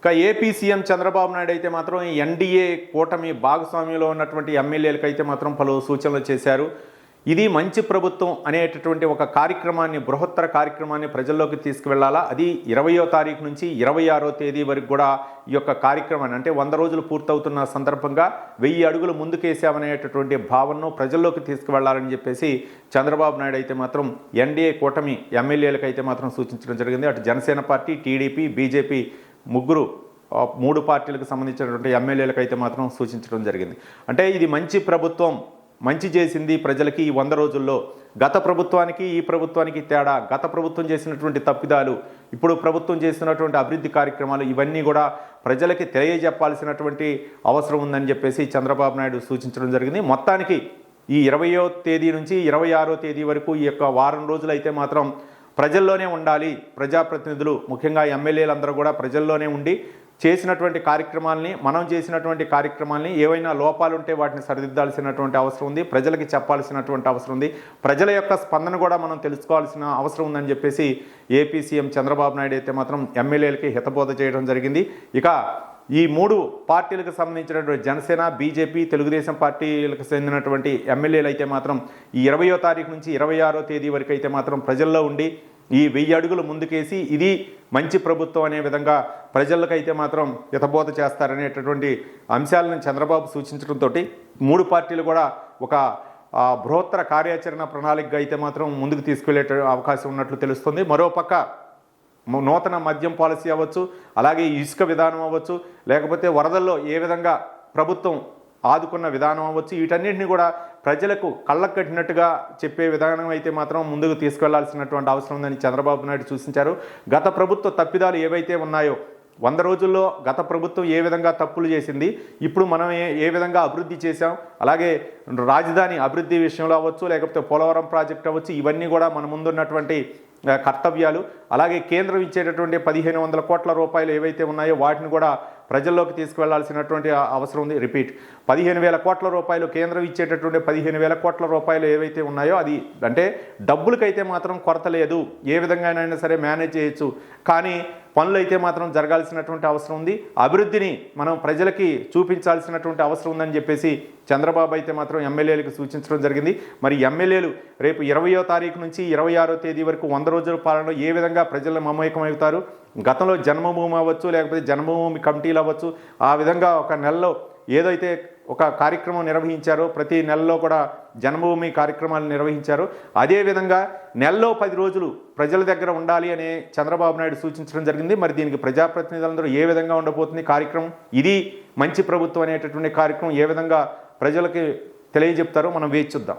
ఇక AP CM Chandrababu Naidu అయితే మాత్రం ఈ ఎన్డీఏ కూటమి భాగస్వామ్యంలో ఉన్నటువంటి ఎమ్మెల్యేలకు అయితే మాత్రం పలు సూచనలు చేశారు. ఇది మంచి ప్రభుత్వం అనేటటువంటి ఒక కార్యక్రమాన్ని, బృహత్తర కార్యక్రమాన్ని ప్రజల్లోకి తీసుకువెళ్లాలా. అది 20వ తారీఖు నుంచి 26వ తేదీ వరకు కూడా ఈ యొక్క కార్యక్రమాన్ని, అంటే 100 రోజులు పూర్తవుతున్న సందర్భంగా 1000 అడుగులు ముందుకేసామనేటటువంటి భావనను ప్రజల్లోకి తీసుకువెళ్లాలని చెప్పేసి చంద్రబాబు నాయుడు అయితే మాత్రం ఎన్డీఏ కూటమి ఎమ్మెల్యేలకు అయితే మాత్రం సూచించడం జరిగింది. అటు జనసేన పార్టీ, టీడీపీ, బీజేపీ మూడు పార్టీలకు సంబంధించినటువంటి ఎమ్మెల్యేలకు అయితే మాత్రం సూచించడం జరిగింది. అంటే ఇది మంచి ప్రభుత్వం, మంచి చేసింది ప్రజలకి ఈ 100 రోజుల్లో. గత ప్రభుత్వానికి ఈ ప్రభుత్వానికి తేడా, గత ప్రభుత్వం చేసినటువంటి తప్పిదాలు, ఇప్పుడు ప్రభుత్వం చేసినటువంటి అభివృద్ధి కార్యక్రమాలు, ఇవన్నీ కూడా ప్రజలకి తెలియజెప్పాల్సినటువంటి అవసరం ఉందని చెప్పేసి చంద్రబాబు నాయుడు సూచించడం జరిగింది. మొత్తానికి ఈ 20వ తేదీ నుంచి 26వ తేదీ వరకు ఈ యొక్క వారం రోజులు అయితే మాత్రం ప్రజల్లోనే ఉండాలి. ప్రజాప్రతినిధులు, ముఖ్యంగా ఎమ్మెల్యేలందరూ కూడా ప్రజల్లోనే ఉండి చేసినటువంటి కార్యక్రమాలని, మనం చేసినటువంటి కార్యక్రమాలని, ఏవైనా లోపాలు ఉంటే వాటిని సరిదిద్దాల్సినటువంటి అవసరం ఉంది. ప్రజలకి చెప్పాల్సినటువంటి అవసరం ఉంది. ప్రజల యొక్క స్పందన కూడా మనం తెలుసుకోవాల్సిన అవసరం ఉందని చెప్పేసి ఏపీ సీఎం చంద్రబాబు నాయుడు అయితే మాత్రం ఎమ్మెల్యేలకి హితబోధ చేయడం జరిగింది. ఇక ఈ 3 పార్టీలకు సంబంధించినటువంటి జనసేన, బీజేపీ, తెలుగుదేశం పార్టీలకు చెందినటువంటి ఎమ్మెల్యేలు అయితే మాత్రం ఈ 20వ తారీఖు నుంచి 26వ తేదీ వరకు అయితే మాత్రం ప్రజల్లో ఉండి ఈ 1000 అడుగులు ముందుకేసి ఇది మంచి ప్రభుత్వం అనే విధంగా ప్రజలకైతే మాత్రం హితబోధ చేస్తారనేటటువంటి అంశాలను చంద్రబాబు సూచించడంతో 3 పార్టీలు కూడా ఒక బృహత్తర కార్యాచరణ ప్రణాళికగా అయితే మాత్రం ముందుకు తీసుకెళ్లే అవకాశం ఉన్నట్లు తెలుస్తుంది. మరోపక్క నూతన మద్యం పాలసీ అవ్వచ్చు, అలాగే ఇసుక విధానం అవ్వచ్చు, లేకపోతే వరదల్లో ఏ విధంగా ప్రభుత్వం ఆదుకున్న విధానం అవ్వచ్చు, వీటన్నింటినీ కూడా ప్రజలకు కళ్ళకు కట్టినట్టుగా చెప్పే విధానం అయితే మాత్రం ముందుకు తీసుకెళ్లాల్సినటువంటి అవసరం ఉందని చంద్రబాబు నాయుడు సూచించారు. గత ప్రభుత్వ తప్పిదాలు ఏవైతే ఉన్నాయో, 100 రోజుల్లో గత ప్రభుత్వం ఏ విధంగా తప్పులు చేసింది, ఇప్పుడు మనం ఏ విధంగా అభివృద్ధి చేశాం, అలాగే రాజధాని అభివృద్ధి విషయంలో అవ్వచ్చు, లేకపోతే పోలవరం ప్రాజెక్ట్ అవ్వచ్చు, ఇవన్నీ కూడా మన ముందున్నటువంటి కర్తవ్యాలు. అలాగే కేంద్రం ఇచ్చేటటువంటి 1500 కోట్ల రూపాయలు ఏవైతే ఉన్నాయో వాటిని కూడా ప్రజల్లోకి తీసుకువెళ్లాల్సినటువంటి అవసరం ఉంది. 15,000 కోట్ల రూపాయలు కేంద్రం ఇచ్చేటటువంటి 15,000 కోట్ల రూపాయలు ఏవైతే ఉన్నాయో, అది అంటే డబ్బులకైతే మాత్రం కొరత లేదు, ఏ విధంగానైనా సరే మేనేజ్ చేయొచ్చు. కానీ పనులు అయితే మాత్రం జరగాల్సినటువంటి అవసరం ఉంది. అభివృద్ధిని మనం ప్రజలకి చూపించాల్సినటువంటి అవసరం ఉందని చెప్పేసి చంద్రబాబు అయితే మాత్రం ఎమ్మెల్యేలకు సూచించడం జరిగింది. మరి ఎమ్మెల్యేలు రేపు 20వ తారీఖు నుంచి 26వ తేదీ వరకు 100 రోజుల పాలనలో ఏ విధంగా ప్రజలు మమేకమవుతారు, గతంలో జన్మభూమి అవ్వచ్చు, లేకపోతే జన్మభూమి కమిటీలు అవ్వచ్చు, ఆ విధంగా ఒక నెలలో ఏదైతే ఒక కార్యక్రమం నిర్వహించారో, ప్రతి నెలలో కూడా జన్మభూమి కార్యక్రమాలు నిర్వహించారు, అదేవిధంగా నెలలో 10 రోజులు ప్రజల దగ్గర ఉండాలి అని చంద్రబాబు నాయుడు సూచించడం జరిగింది. మరి దీనికి ప్రజాప్రతినిధులందరూ ఏ విధంగా ఉండబోతుంది కార్యక్రమం, ఇది మంచి ప్రభుత్వం అనేటటువంటి కార్యక్రమం ఏ విధంగా ప్రజలకి తెలియజెప్తారో మనం వేచి చూద్దాం.